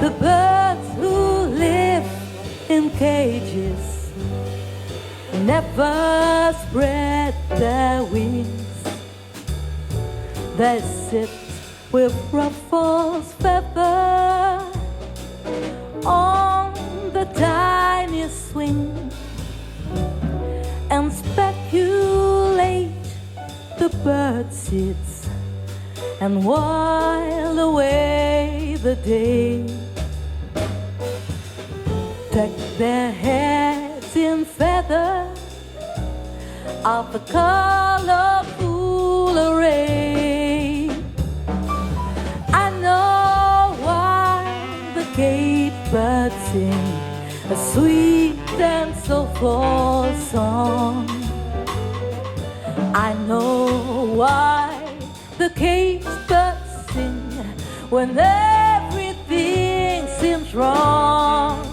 The birds who live in cages never spread their wings. They sit with ruffles feather on the tiny swing and speculate the bird seeds and while away the day. Deck their heads in feather of the colorful array. I know why the caged birds sing a sweet and soulful song. I know why the caged birds sing when everything seems wrong.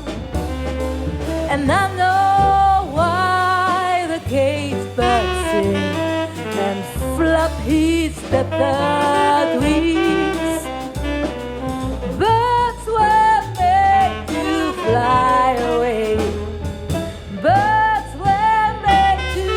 And I know why the caged bird sing and flap his feathered wings. Birds were made to fly away. Birds were made to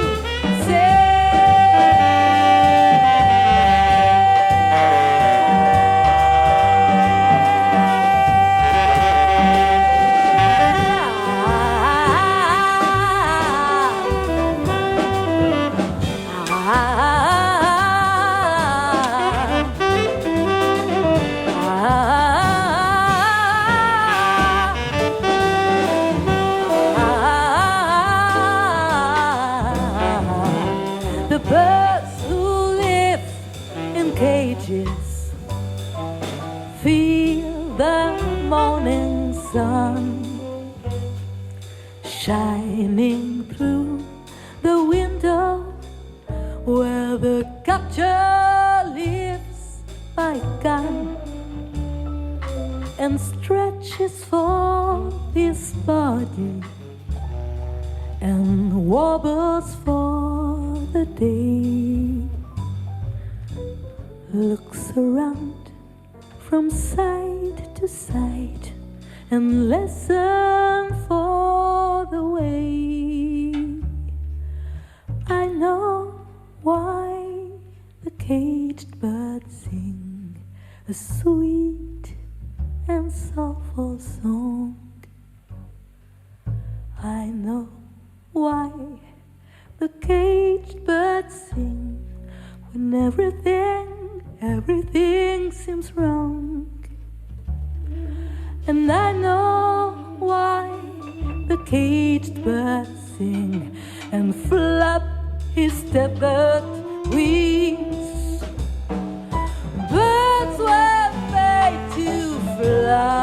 sun shining through the window where the capture lives by gun and stretches for his body and wobbles for the day. Looks around from side to side and listen for the way. I know why the caged birds sing a sweet and soulful song. I know why the caged birds sing when everything seems wrong. And I know why the caged birds sing and flap his tethered wings. Birds were made to fly.